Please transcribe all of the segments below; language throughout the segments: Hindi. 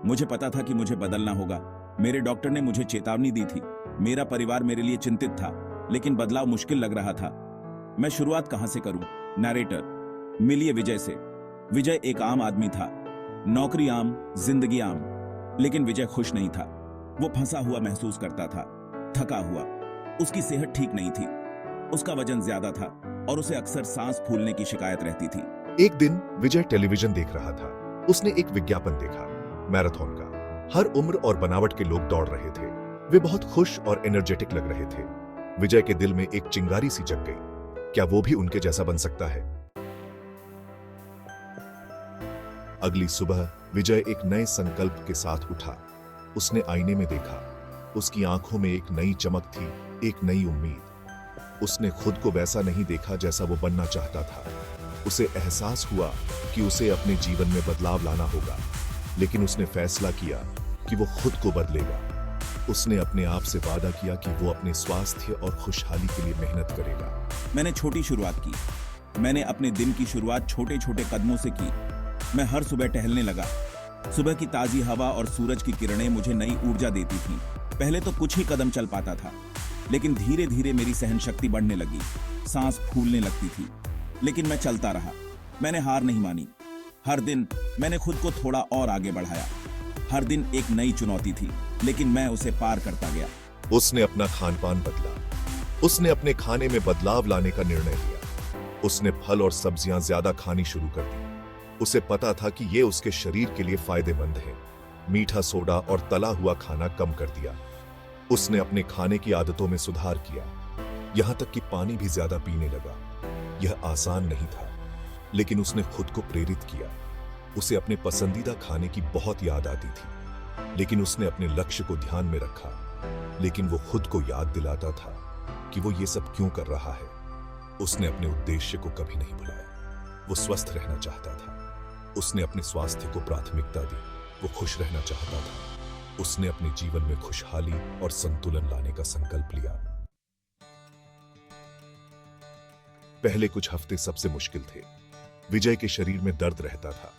मुझे पता था कि मुझे बदलना होगा। मेरे डॉक्टर ने मुझे चेतावनी दी थी। मेरा परिवार मेरे लिए चिंतित था, लेकिन बदलाव मुश्किल लग रहा था। मैं शुरुआत कहां से करूं? नरेटर। मिलिए विजय से। विजय एक आम आदमी था, नौकरी आम, जिंदगी आम, लेकिन विजय खुश नहीं था। वो फंसा हुआ महसूस करता था, थका हुआ। उसकी सेहत ठीक नहीं थी, उसका वजन ज्यादा था और उसे अक्सर सांस फूलने की शिकायत रहती थी। एक दिन विजय टेलीविजन देख रहा था। उसने एक विज्ञापन देखा, मैराथन का। हर उम्र और बनावट के लोग दौड़ रहे थे। वे बहुत खुश और एनर्जेटिक लग रहे थे। विजय के दिल में एक चिंगारी सी जग गई, क्या वो भी उनके जैसा बन सकता है? अगली सुबह विजय एक नए संकल्प के साथ उठा। उसने आईने में देखा। उसकी आंखों में एक नई चमक थी, एक नई उम्मीद। उसने खुद को वैसा नहीं देखा जैसा वो बनना चाहता था। उसे एहसास हुआ कि उसे अपने जीवन में बदलाव लाना होगा, लेकिन उसने फैसला किया कि वो खुद को बदलेगा। उसने अपने आप से वादा किया कि वो अपने स्वास्थ्य और खुशहाली के लिए मेहनत करेगा। मैंने छोटी शुरुआत की। मैंने अपने दिन की शुरुआत छोटे छोटे कदमों से की। मैं हर सुबह टहलने लगा। सुबह की ताजी हवा और सूरज की किरणें मुझे नई ऊर्जा देती थीं। पहले तो कुछ ही कदम चल पाता था, लेकिन धीरे धीरे मेरी सहन शक्ति बढ़ने लगी। सांस फूलने लगती थी, लेकिन मैं चलता रहा। मैंने हार नहीं मानी। हर दिन मैंने खुद को थोड़ा और आगे बढ़ाया। हर दिन एक नई चुनौती थी, लेकिन मैं उसे पार करता गया। उसने अपना खानपान बदला। उसने अपने खाने में बदलाव लाने का निर्णय लिया। उसने फल और सब्जियां ज्यादा खानी शुरू कर दी। उसे पता था कि ये उसके शरीर के लिए फायदेमंद है। मीठा सोडा और तला हुआ खाना कम कर दिया। उसने अपने खाने की आदतों में सुधार किया, यहां तक कि पानी भी ज्यादा पीने लगा। यह आसान नहीं था, लेकिन उसने खुद को प्रेरित किया। उसे अपने पसंदीदा खाने की बहुत याद आती थी, लेकिन उसने अपने लक्ष्य को ध्यान में रखा। लेकिन वो खुद को याद दिलाता था कि वो ये सब क्यों कर रहा है। उसने अपने उद्देश्य को कभी नहीं भुलाया। वो स्वस्थ रहना चाहता था। उसने अपने स्वास्थ्य को प्राथमिकता दी। वो खुश रहना चाहता था। उसने अपने जीवन में खुशहाली और संतुलन लाने का संकल्प लिया। पहले कुछ हफ्ते सबसे मुश्किल थे। विजय के शरीर में दर्द रहता था।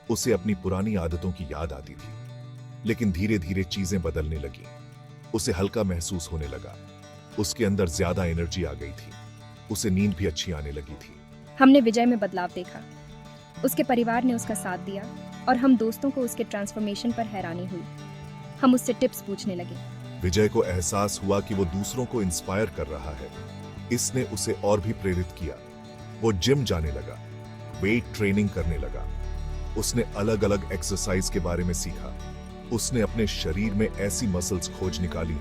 उसे अपनी पुरानी आदतों की याद आती थी, लेकिन धीरे धीरे चीजें बदलने लगी। उसे हल्का महसूस होने लगा। उसके अंदर ज्यादा एनर्जी आ गई थी। उसे नींद भी अच्छी आने लगी थी। हमने विजय में बदलाव देखा। उसके परिवार ने उसका साथ दिया और हम दोस्तों को उसके ट्रांसफॉर्मेशन पर हैरानी हुई। हम उससे टिप्स पूछने लगे। विजय को एहसास हुआ कि वो दूसरों को इंस्पायर कर रहा है। इसने उसे और भी प्रेरित किया। वो जिम जाने लगा, वेट ट्रेनिंग करने लगा। उसने अलग अलग एक्सरसाइज के बारे में सीखा। उसने अपने शरीर में ऐसी मसल्स खोज निकाली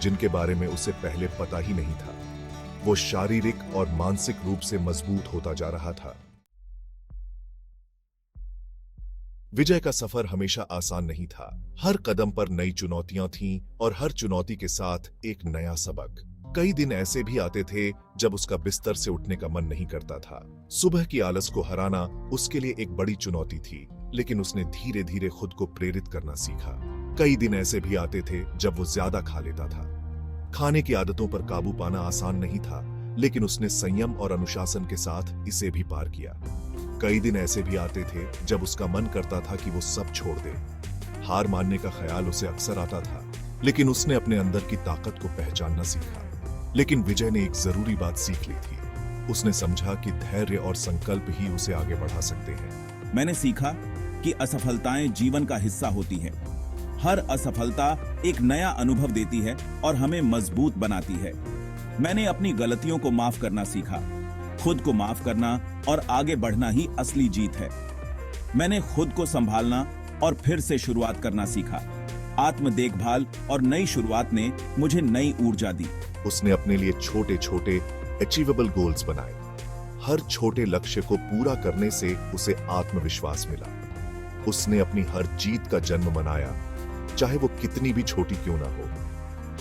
जिनके बारे में उसे पहले पता ही नहीं था। वो शारीरिक और मानसिक रूप से मजबूत होता जा रहा था। विजय का सफर हमेशा आसान नहीं था। हर कदम पर नई चुनौतियां थीं और हर चुनौती के साथ एक नया सबक। कई दिन ऐसे भी आते थे जब उसका बिस्तर से उठने का मन नहीं करता था। सुबह की आलस को हराना उसके लिए एक बड़ी चुनौती थी, लेकिन उसने धीरे धीरे खुद को प्रेरित करना सीखा। कई दिन ऐसे भी आते थे जब वो ज्यादा खा लेता था। खाने की आदतों पर काबू पाना आसान नहीं था, लेकिन उसने संयम और अनुशासन के साथ इसे भी पार किया। कई दिन ऐसे भी आते थे जब उसका मन करता था कि वो सब छोड़ दे। हार मानने का ख्याल उसे अक्सर आता था, लेकिन उसने अपने अंदर की ताकत को पहचानना सीखा। लेकिन विजय ने एक जरूरी बात सीख ली थी। उसने समझा कि धैर्य और संकल्प ही उसे आगे बढ़ा सकते हैं। मैंने सीखा कि असफलताएं जीवन का हिस्सा होती हैं। हर असफलता एक नया अनुभव देती है और हमें मजबूत बनाती है। मैंने अपनी गलतियों को माफ करना सीखा। खुद को माफ करना और आगे बढ़ना ही असली जीत है। मैंने खुद को संभालना और फिर से शुरुआत करना सीखा। आत्म देखभाल और नई शुरुआत ने मुझे नई ऊर्जा दी। उसने अपने लिए छोटे छोटे अचीवेबल गोल्स बनाए। हर छोटे लक्ष्य को पूरा करने से उसे आत्मविश्वास मिला। उसने अपनी हर जीत का जन्म मनाया, चाहे वो कितनी भी छोटी क्यों ना हो।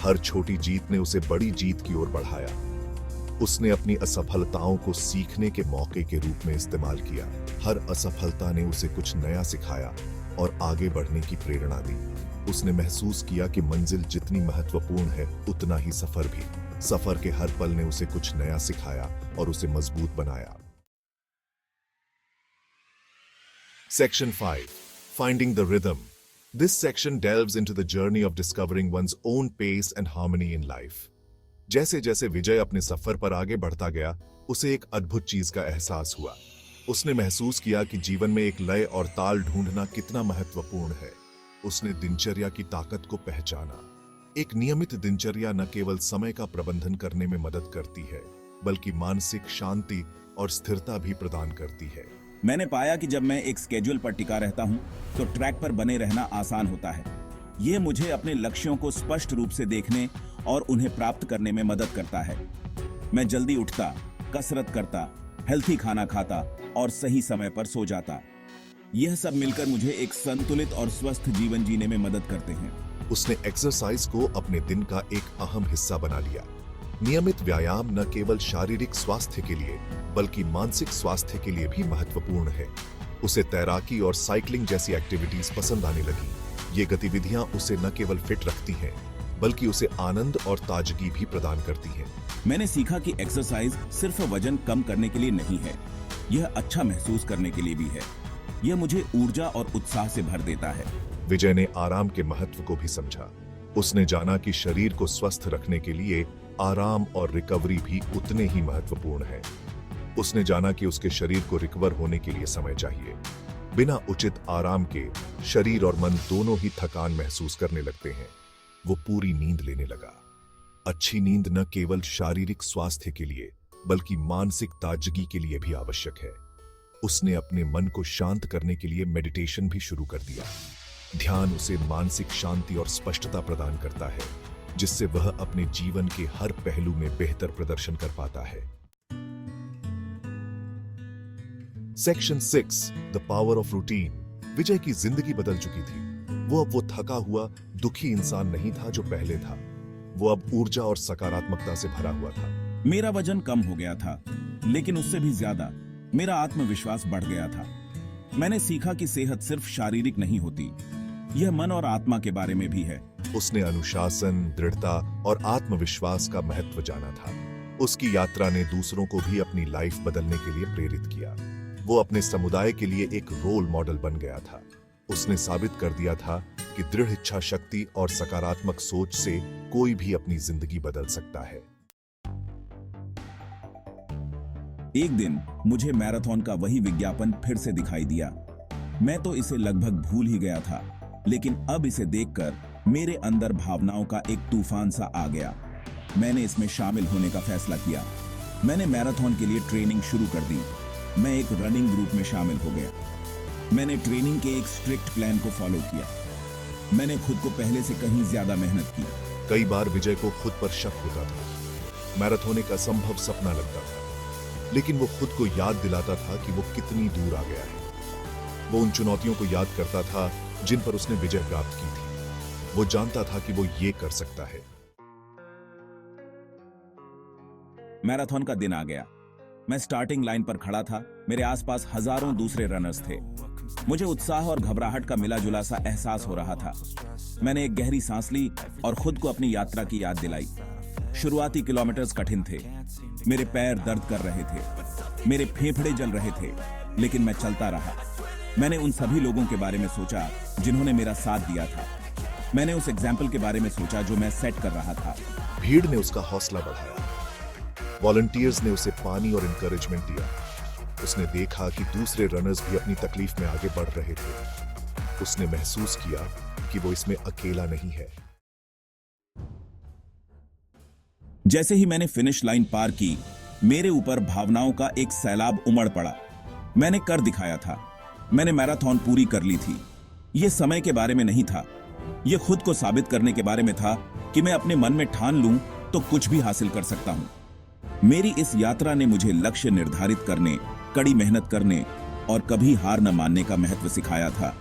हर छोटी जीत ने उसे बड़ी जीत की ओर बढ़ाया। उसने अपनी असफलताओं को सीखने के मौके के रूप में इस्तेमाल किया। हर असफलता ने उसे कुछ नया सिखाया और आगे बढ़ने की प्रेरणा दी। उसने महसूस किया कि मंजिल जितनी महत्वपूर्ण है, उतना ही सफर भी। सफर के हर पल ने उसे कुछ नया सिखाया और उसे मजबूत बनाया। Section 5, finding the rhythm. This section delves into the journey of discovering one's own pace and harmony in life. जैसे जैसे विजय अपने सफर पर आगे बढ़ता गया, उसे एक अद्भुत चीज का एहसास हुआ। उसने महसूस किया कि जीवन में एक लय और ताल ढूंढना कितना महत्वपूर्ण है। उसने दिनचर्या की ताकत को पहचाना। एक नियमित दिनचर्या न केवल समय का प्रबंधन करने में मदद करती है, बल्कि मानसिक शांति और स्थिरता भी प्रदान करती है। मैंने पाया कि जब मैं एक स्केड्यूल पर टिका रहता हूं, तो ट्रैक पर बने रहना आसान होता है। ये मुझे अपने लक्ष्यों को स्पष्ट रूप से देखने और उन्हें प्राप्त करने में मदद करता है। मैं जल्दी उठता, कसरत करता, हेल्थी खाना खाता और सही समय पर सो जाता। यह सब मिलकर मुझे एक संतुलित और स्वस्थ जीवन जीने में मदद करते हैं। उसने एक्सरसाइज को अपने दिन का एक अहम हिस्सा बना लिया। नियमित व्यायाम न केवल शारीरिक स्वास्थ्य के लिए, बल्कि मानसिक स्वास्थ्य के लिए भी महत्वपूर्ण है। उसे तैराकी और साइकिलिंग जैसी एक्टिविटीज पसंद आने लगी। ये गतिविधियां उसे न केवल फिट रखती हैं, बल्कि उसे आनंद और ताजगी भी प्रदान करती हैं। मैंने सीखा कि एक्सरसाइज सिर्फ वजन कम करने के लिए नहीं है, यह अच्छा महसूस करने के लिए भी है। यह मुझे ऊर्जा और उत्साह से भर देता है। विजय ने आराम के महत्व को भी समझा। उसने जाना कि शरीर को स्वस्थ रखने के लिए आराम और रिकवरी भी उतने ही महत्वपूर्ण है। उसने जाना कि उसके शरीर को रिकवर होने के लिए समय चाहिए। बिना उचित आराम के शरीर और मन दोनों ही थकान महसूस करने लगते हैं। वो पूरी नींद लेने लगा। अच्छी नींद न केवल शारीरिक स्वास्थ्य के लिए, बल्कि मानसिक ताजगी के लिए भी आवश्यक है। उसने अपने मन को शांत करने के लिए मेडिटेशन भी शुरू कर दिया। ध्यान उसे मानसिक शांति और स्पष्टता प्रदान करता है, जिससे वह अपने जीवन के हर पहलू में बेहतर प्रदर्शन कर पाता है। Section 6, the power of routine. Vijay की जिंदगी बदल चुकी थी। वो अब वो थका हुआ, दुखी इंसान नहीं था जो पहले था। वो अब ऊर्जा और सकारात्मकता से भरा हुआ था। मेरा वजन कम हो गया था, लेकिन उससे भी ज्यादा मेरा आत्मविश्वास बढ़ गया था। मैंने सीखा कि सेहत सिर्फ शारीरिक नहीं होती, यह मन और आत्मा के बारे में भी है। उसने अनुशासन, दृढ़ता और आत्मविश्वास का महत्व जाना था। उसकी यात्रा ने दूसरों को भी अपनी लाइफ बदलने के लिए प्रेरित किया। वो अपने समुदाय के लिए एक रोल मॉडल बन गया था। उसने साबित कर दिया था कि दृढ़ इच्छा शक्ति और सकारात्मक सोच से कोई भी अपनी जिंदगी बदल सकता है। एक दिन मुझे मैराथन का वही विज्ञापन फिर से दिखाई दिया। मैं तो इसे लगभग भूल ही गया था, लेकिन अब इसे देखकर मेरे अंदर भावनाओं का एक तूफान सा आ गया। मैंने इसमें शामिल होने का फैसला किया। मैंने मैराथन के लिए ट्रेनिंग शुरू कर दी। मैं एक रनिंग ग्रुप में शामिल हो गया। मैंने ट्रेनिंग के एक स्ट्रिक्ट प्लान को फॉलो किया। मैंने खुद को पहले से कहीं ज्यादा मेहनत की। कई बार विजय को खुद पर शक होता था। मैराथन एक असंभव सपना लगता था, लेकिन वो खुद को याद दिलाता था कि वो कितनी दूर आ गया है। वो उन चुनौतियों को याद करता था जिन पर उसने विजय प्राप्त की थी। वो जानता था कि वो ये कर सकता है। मैराथन का दिन आ गया। मैं स्टार्टिंग लाइन पर खड़ा था। मेरे आसपास हजारों दूसरे रनर्स थे। मुझे उत्साह और घबराहट का मिला जुला सा एहसास हो रहा था। मैंने एक गहरी सांस ली और खुद को अपनी यात्रा की याद दिलाई। शुरुआती किलोमीटर्स कठिन थे। मेरे पैर दर्द कर रहे थे, मेरे फेफड़े जल रहे थे, लेकिन मैं चलता रहा। मैंने उन सभी लोगों के बारे में सोचा जिन्होंने मेरा साथ दिया था। मैंने उस एग्जाम्पल के बारे में सोचा जो मैं सेट कर रहा था। भीड़ ने उसका हौसला बढ़ाया। वॉलंटियर्स ने उसे पानी और इंकरेजमेंट दिया। उसने देखा कि दूसरे रनर्स भी अपनी तकलीफ में आगे बढ़ रहे थे। उसने महसूस किया कि वो इसमें अकेला नहीं है। जैसे ही मैंने फिनिश लाइन पार की, मेरे ऊपर भावनाओं का एक सैलाब उमड़ पड़ा। मैंने कर दिखाया था। मैंने मैराथन पूरी कर ली थी। यह समय के बारे में नहीं था, यह खुद को साबित करने के बारे में था कि मैं अपने मन में ठान लूं तो कुछ भी हासिल कर सकता हूं। मेरी इस यात्रा ने मुझे लक्ष्य निर्धारित करने, कड़ी मेहनत करने और कभी हार न मानने का महत्व सिखाया था।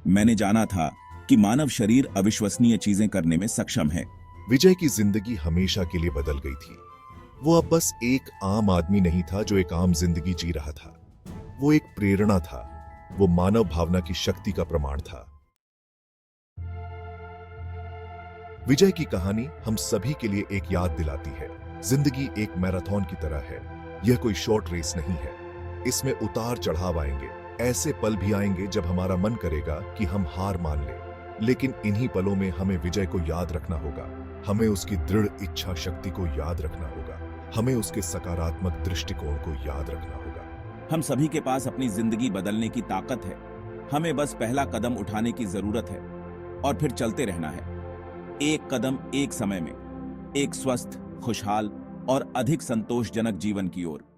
मैंने जाना था कि मानव शरीर अविश्वसनीय चीजें करने में सक्षम है। विजय की जिंदगी हमेशा के लिए बदल गई थी। वो अब बस एक आम आदमी नहीं था जो एक आम जिंदगी जी रहा था। वो एक प्रेरणा था। वो मानव भावना की शक्ति का प्रमाण था। विजय की कहानी हम सभी के लिए एक याद दिलाती है। जिंदगी एक मैराथन की तरह है। यह कोई शॉर्ट रेस नहीं है। इसमें उतार चढ़ाव आएंगे। ऐसे पल भी आएंगे जब हमारा मन करेगा कि हम हार मान लें, लेकिन इन्हीं पलों में हमें विजय को याद रखना होगा, हमें उसकी दृढ़ इच्छा शक्ति को याद रखना होगा, हमें उसके सकारात्मक दृष्टिकोण को याद रखना होगा। हम सभी के पास अपनी जिंदगी बदलने की ताकत है, हमें बस पहला कदम उठाने की जरूरत है और फिर चलते रहना है, एक कदम एक समय में, एक स्वस्थ, खुशहाल और अधिक संतोषजनक जीवन की ओर।